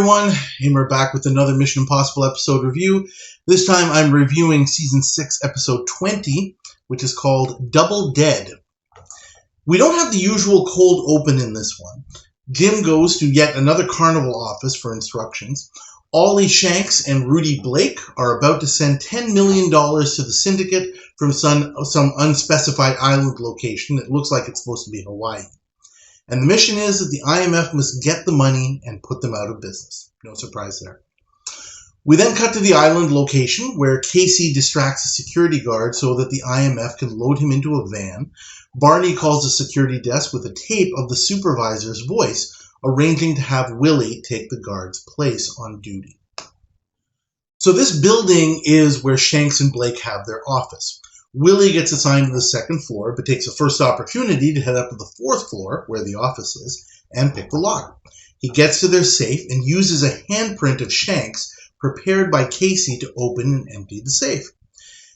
everyone, Hamer back with another Mission Impossible episode review. This time I'm reviewing Season 6, Episode 20, which is called Double Dead. We don't have the usual cold open in this one. Jim goes to yet another carnival office for instructions. Ollie Shanks and Rudy Blake are about to send $10 million to the syndicate from some unspecified island location. It looks like it's supposed to be Hawaii. And the mission is that the IMF must get the money and put them out of business. No surprise there. We then cut to the island location where Casey distracts a security guard so that the IMF can load him into a van. Barney calls the security desk with a tape of the supervisor's voice, arranging to have Willie take the guard's place on duty. So this building is where Shanks and Blake have their office. Willie gets assigned to the second floor, but takes the first opportunity to head up to the fourth floor, where the office is, and pick the lock. He gets to their safe and uses a handprint of Shanks prepared by Casey to open and empty the safe.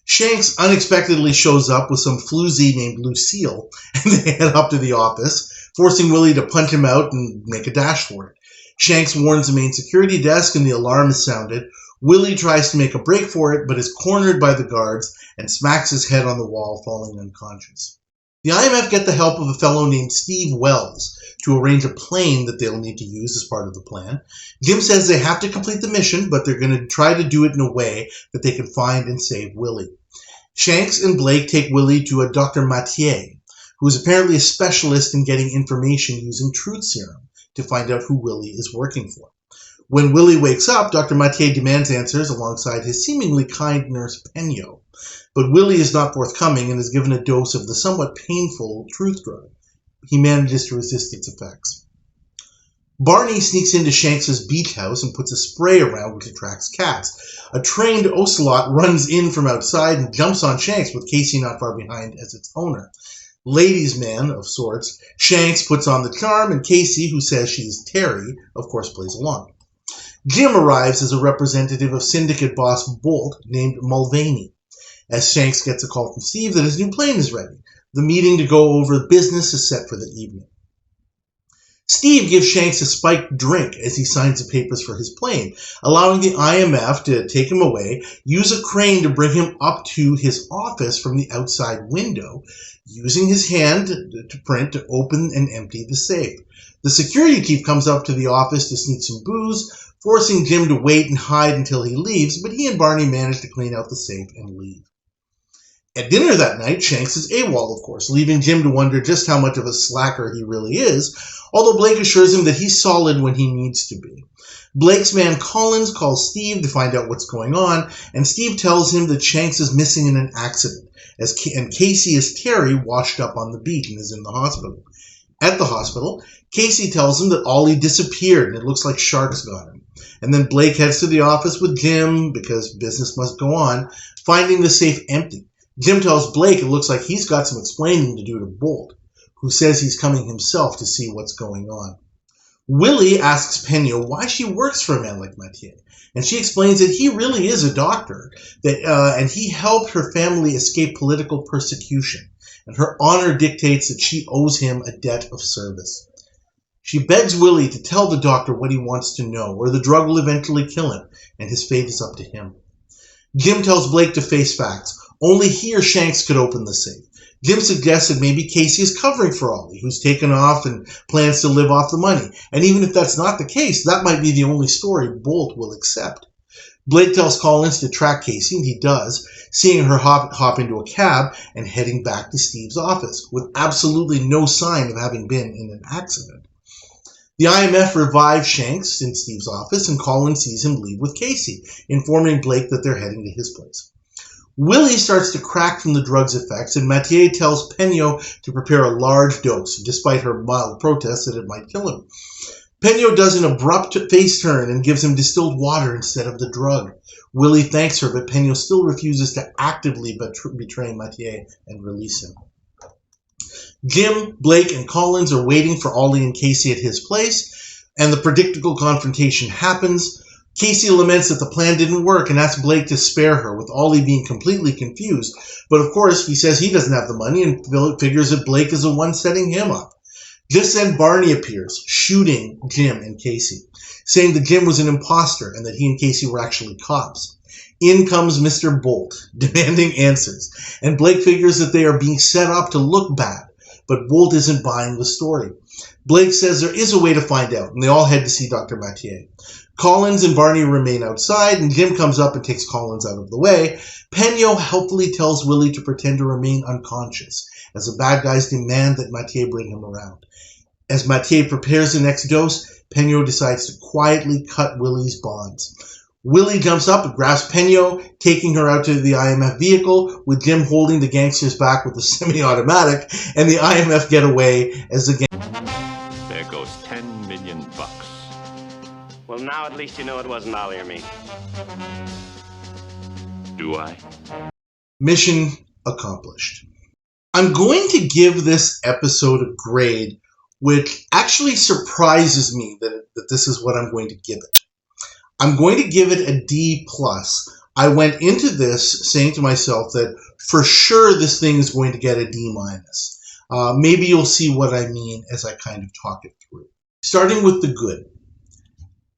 Shanks unexpectedly shows up with some floozy named Lucille, and they head up to the office, forcing Willie to punch him out and make a dash for it. Shanks warns the main security desk and the alarm is sounded. Willie tries to make a break for it, but is cornered by the guards and smacks his head on the wall, falling unconscious. The IMF get the help of a fellow named Steve Wells to arrange a plane that they'll need to use as part of the plan. Jim says they have to complete the mission, but they're going to try to do it in a way that they can find and save Willie. Shanks and Blake take Willie to a Dr. Mathieu, who is apparently a specialist in getting information using truth serum to find out who Willie is working for. When Willie wakes up, Dr. Mathieu demands answers alongside his seemingly kind nurse Penyo. But Willie is not forthcoming and is given a dose of the somewhat painful truth drug. He manages to resist its effects. Barney sneaks into Shanks' beach house and puts a spray around which attracts cats. A trained ocelot runs in from outside and jumps on Shanks, with Casey not far behind as its owner. Ladies' man of sorts, Shanks puts on the charm, and Casey, who says she's Terry, of course plays along. Jim arrives as a representative of syndicate boss Bolt named Mulvaney, as Shanks gets a call from Steve that his new plane is ready. The meeting to go over business is set for the evening. Steve gives Shanks a spiked drink as he signs the papers for his plane, allowing the IMF to take him away, use a crane to bring him up to his office from the outside window, using his hand to print to open and empty the safe. The security chief comes up to the office to sneak some booze, forcing Jim to wait and hide until he leaves, but he and Barney manage to clean out the safe and leave. At dinner that night, Shanks is AWOL, of course, leaving Jim to wonder just how much of a slacker he really is, although Blake assures him that he's solid when he needs to be. Blake's man Collins calls Steve to find out what's going on, and Steve tells him that Shanks is missing in an accident, and Casey is Terry washed up on the beach and is in the hospital. At the hospital, Casey tells him that Ollie disappeared and it looks like sharks got him. And then Blake heads to the office with Jim because business must go on, finding the safe empty. Jim tells Blake it looks like he's got some explaining to do to Bolt, who says he's coming himself to see what's going on. Willie asks Penyo why she works for a man like Mathieu, and she explains that he really is a doctor, and he helped her family escape political persecution, and her honor dictates that she owes him a debt of service. She begs Willie to tell the doctor what he wants to know, or the drug will eventually kill him, and his fate is up to him. Jim tells Blake to face facts. Only he or Shanks could open the safe. Jim suggests that maybe Casey is covering for Ollie, who's taken off and plans to live off the money. And even if that's not the case, that might be the only story Bolt will accept. Blake tells Collins to track Casey, and he does, seeing her hop into a cab and heading back to Steve's office, with absolutely no sign of having been in an accident. The IMF revives Shanks in Steve's office, and Collins sees him leave with Casey, informing Blake that they're heading to his place. Willie starts to crack from the drug's effects, and Mathieu tells Penyo to prepare a large dose, despite her mild protests that it might kill him. Penyo does an abrupt face turn and gives him distilled water instead of the drug. Willie thanks her, but Penyo still refuses to actively betray Mathieu and release him. Jim, Blake, and Collins are waiting for Ollie and Casey at his place, and the predictable confrontation happens. Casey laments that the plan didn't work and asks Blake to spare her, with Ollie being completely confused. But of course, he says he doesn't have the money and figures that Blake is the one setting him up. Just then Barney appears, shooting Jim and Casey, saying that Jim was an imposter and that he and Casey were actually cops. In comes Mr. Bolt, demanding answers, and Blake figures that they are being set up to look bad, but Bolt isn't buying the story. Blake says there is a way to find out, and they all head to see Dr. Mathieu. Collins and Barney remain outside, and Jim comes up and takes Collins out of the way. Penyo helpfully tells Willie to pretend to remain unconscious, as the bad guys demand that Mathieu bring him around. As Mathieu prepares the next dose, Penyo decides to quietly cut Willie's bonds. Willie jumps up and grabs Penyo, taking her out to the IMF vehicle, with Jim holding the gangsters back with a semi-automatic, and the IMF get away as the There goes $10 million. Well, now at least you know it wasn't Ollie or me. Do I? Mission accomplished. I'm going to give this episode a grade which actually surprises me that this is what I'm going to give it. I'm going to give it a D+. I went into this saying to myself that for sure this thing is going to get a D-. Maybe you'll see what I mean as I kind of talk it through. Starting with the good.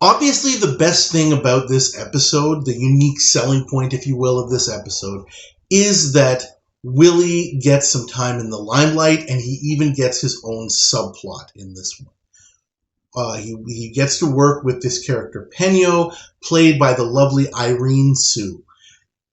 Obviously, the best thing about this episode, the unique selling point, if you will, of this episode, is that Willie gets some time in the limelight, and he even gets his own subplot in this one. He gets to work with this character, Penyo, played by the lovely Irene Sue.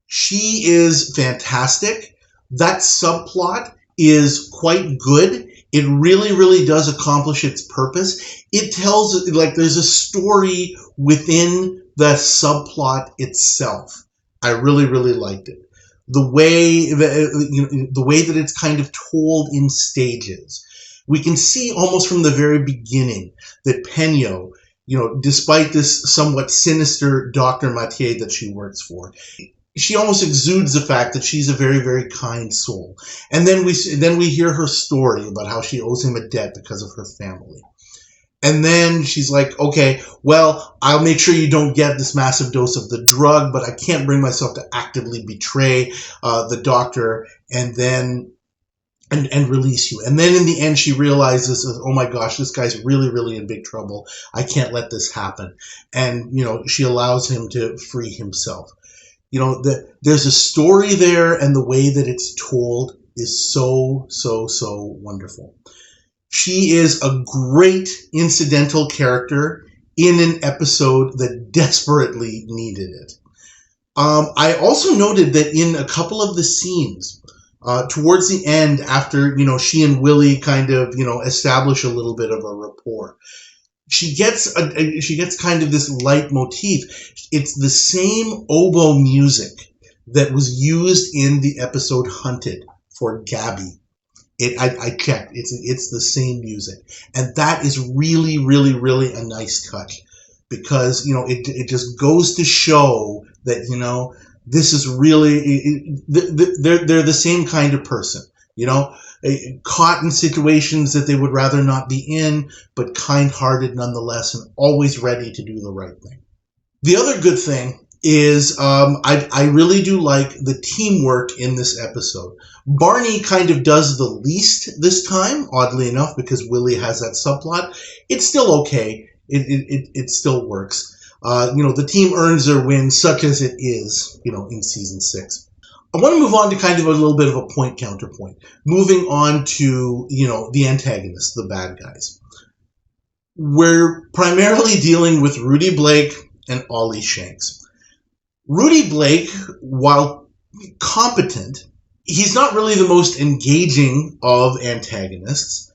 She is fantastic. That subplot is quite good. It really, really does accomplish its purpose. It tells, like, there's a story within the subplot itself. I really, really liked it. The way that it's kind of told in stages. We can see almost from the very beginning that Penyo, despite this somewhat sinister Dr. Mathieu that she works for, she almost exudes the fact that she's a very, very kind soul. And then we hear her story about how she owes him a debt because of her family. And then she's like, okay, well, I'll make sure you don't get this massive dose of the drug, but I can't bring myself to actively betray the doctor and release you. And then in the end, she realizes, oh my gosh, this guy's really, really in big trouble. I can't let this happen. And, she allows him to free himself. There's a story there, and the way that it's told is so, so, so wonderful. She is a great incidental character in an episode that desperately needed it. I also noted that in a couple of the scenes, towards the end, after, she and Willie kind of, establish a little bit of a rapport, she gets kind of this leitmotif. It's the same oboe music that was used in the episode Hunted for Gabby. I checked. It's the same music, and that is really, really, really a nice touch, because it just goes to show that this is really they're the same kind of person. Caught in situations that they would rather not be in, but kind-hearted nonetheless, and always ready to do the right thing. The other good thing is I really do like the teamwork in this episode. Barney kind of does the least this time, oddly enough, because Willie has that subplot. It's still okay. It still works. The team earns their wins, such as it is, in season 6. I want to move on to kind of a little bit of a point counterpoint. Moving on to, the antagonists, the bad guys. We're primarily dealing with Rudy Blake and Ollie Shanks. Rudy Blake, while competent, he's not really the most engaging of antagonists.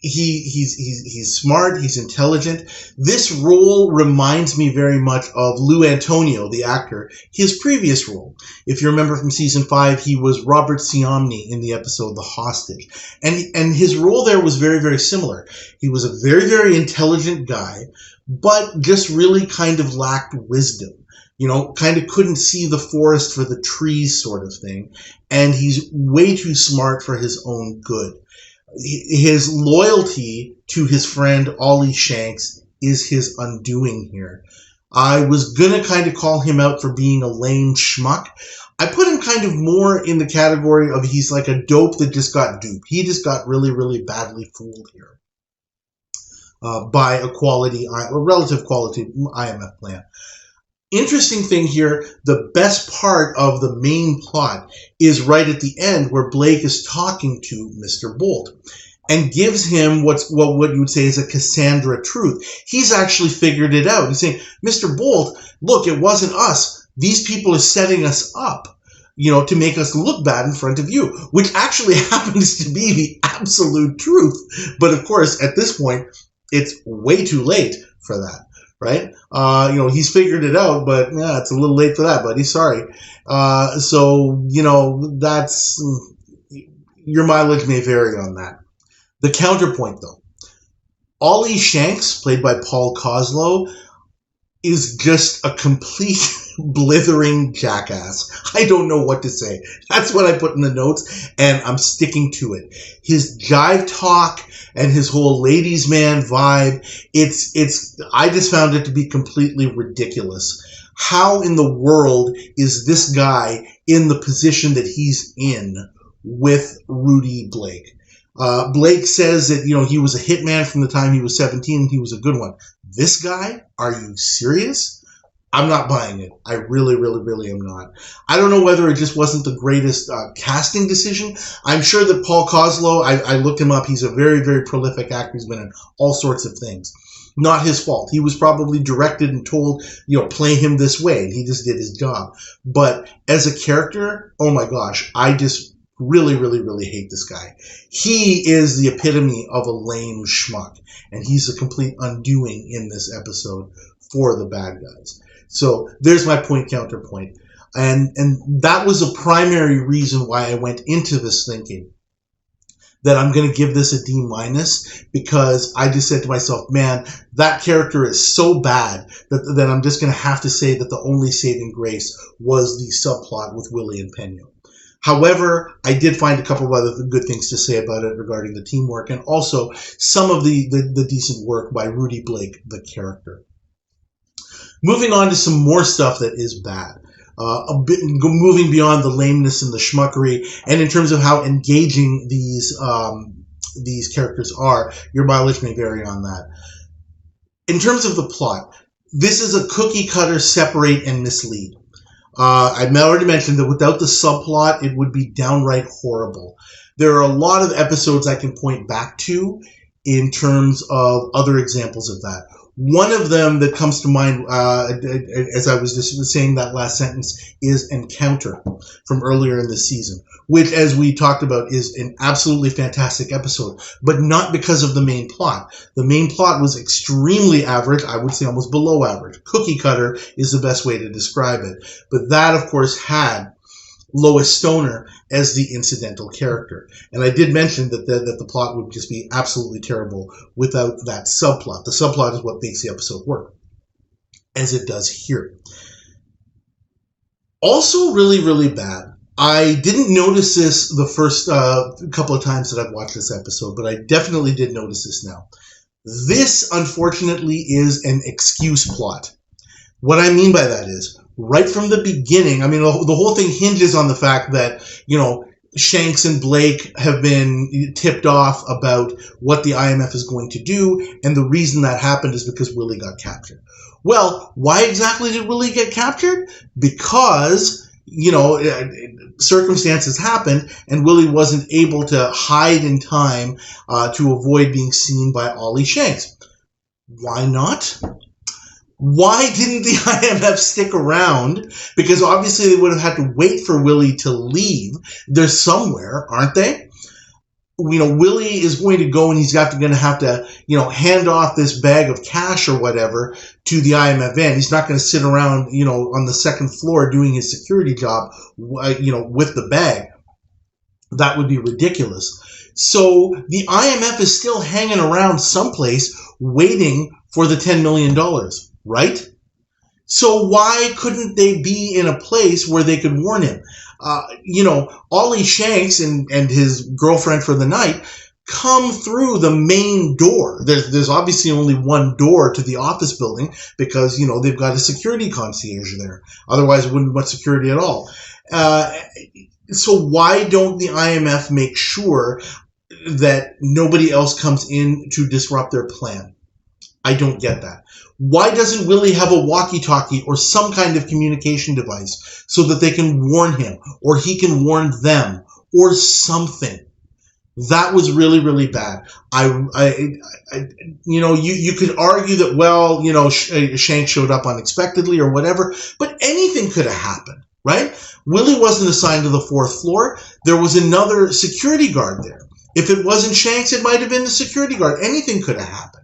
He's smart, he's intelligent. This role reminds me very much of Lou Antonio, the actor, his previous role. If you remember from season 5, he was Robert Siomny in the episode The Hostage. And his role there was very, very similar. He was a very, very intelligent guy, but just really kind of lacked wisdom. Kind of couldn't see the forest for the trees sort of thing. And he's way too smart for his own good. His loyalty to his friend Ollie Shanks is his undoing here. I was going to kind of call him out for being a lame schmuck. I put him kind of more in the category of he's like a dope that just got duped. He just got really, really badly fooled here. buy a relative quality IMF plan. Interesting thing here, the best part of the main plot is right at the end where Blake is talking to Mr. Bolt and gives him what you would say is a Cassandra truth. He's actually figured it out. He's saying, Mr. Bolt, look, it wasn't us. These people are setting us up, to make us look bad in front of you, which actually happens to be the absolute truth. But of course, at this point, it's way too late for that. Right? He's figured it out, but yeah, it's a little late for that, buddy. Sorry. So, that's, your mileage may vary on that. The counterpoint, though. Ollie Shanks, played by Paul Koslow, is just a complete blithering jackass. I don't know what to say. That's what I put in the notes, and I'm sticking to it. His jive talk and his whole ladies' man vibe, I just found it to be completely ridiculous. How in the world is this guy in the position that he's in with Rudy Blake? Blake says that, he was a hitman from the time he was 17 and he was a good one. This guy? Are you serious? I'm not buying it. I really, really, really am not. I don't know whether it just wasn't the greatest casting decision. I'm sure that Paul Koslow, I looked him up, he's a very, very prolific actor. He's been in all sorts of things. Not his fault. He was probably directed and told, play him this way, and he just did his job. But as a character, oh my gosh, I just really, really, really hate this guy. He is the epitome of a lame schmuck, and he's a complete undoing in this episode for the bad guys. So there's my point counterpoint. And that was a primary reason why I went into this thinking that I'm going to give this a D-, because I just said to myself, man, that character is so bad that I'm just going to have to say that the only saving grace was the subplot with Willie and Pena. However, I did find a couple of other good things to say about it regarding the teamwork and also some of the decent work by Rudy Blake, the character. Moving on to some more stuff that is bad. Moving beyond the lameness and the schmuckery, and in terms of how engaging these characters are, your mileage may vary on that. In terms of the plot, this is a cookie cutter separate and mislead. I've already mentioned that without the subplot, it would be downright horrible. There are a lot of episodes I can point back to in terms of other examples of that. One of them that comes to mind, as I was just saying that last sentence, is Encounter from earlier in this season, which, as we talked about, is an absolutely fantastic episode, but not because of the main plot. The main plot was extremely average, I would say almost below average. Cookie cutter is the best way to describe it. But that, of course, had Lois Stoner as the incidental character. And I did mention that the plot would just be absolutely terrible without that subplot. The subplot is what makes the episode work, as it does here. Also really, really bad. I didn't notice this the first couple of times that I've watched this episode, but I definitely did notice this now. This, unfortunately, is an excuse plot. What I mean by that is, right from the beginning, I mean, the whole thing hinges on the fact that, Shanks and Blake have been tipped off about what the IMF is going to do, and the reason that happened is because Willie got captured. Well, why exactly did Willie get captured? Because, circumstances happened, and Willie wasn't able to hide in time to avoid being seen by Ollie Shanks. Why not? Why didn't the IMF stick around? Because obviously they would have had to wait for Willie to leave. They're somewhere, aren't they? Willie is going to go and he's going to have to, hand off this bag of cash or whatever to the IMF van. He's not going to sit around, on the second floor doing his security job, with the bag. That would be ridiculous. So the IMF is still hanging around someplace waiting for the $10 million. Right? So why couldn't they be in a place where they could warn him? Ollie Shanks and his girlfriend for the night come through the main door. There's obviously only one door to the office building because, they've got a security concierge there. Otherwise, it wouldn't be much security at all. So why don't the IMF make sure that nobody else comes in to disrupt their plan? I don't get that. Why doesn't Willie have a walkie-talkie or some kind of communication device so that they can warn him or he can warn them or something? That was really, really bad. You could argue that, well, Shank showed up unexpectedly or whatever, but anything could have happened, right? Willie wasn't assigned to the 4th floor. There was another security guard there. If it wasn't Shanks, it might have been the security guard. Anything could have happened.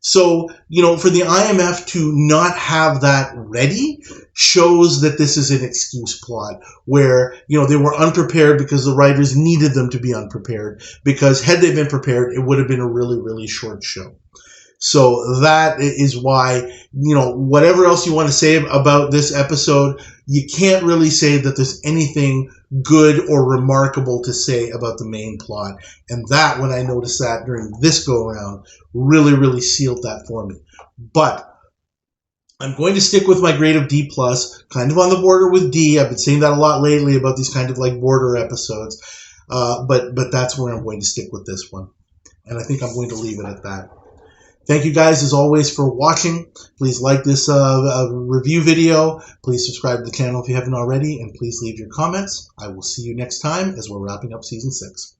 So, for the IMF to not have that ready shows that this is an excuse plot where, they were unprepared because the writers needed them to be unprepared, because had they been prepared, it would have been a really, really short show. So that is why, whatever else you want to say about this episode, you can't really say that there's anything good or remarkable to say about the main plot. And that, when I noticed that during this go-around, really, really sealed that for me. But I'm going to stick with my grade of D+, kind of on the border with D. I've been saying that a lot lately about these kind of like border episodes. But that's where I'm going to stick with this one. And I think I'm going to leave it at that. Thank you guys, as always, for watching. Please like this review video. Please subscribe to the channel if you haven't already. And please leave your comments. I will see you next time as we're wrapping up Season 6.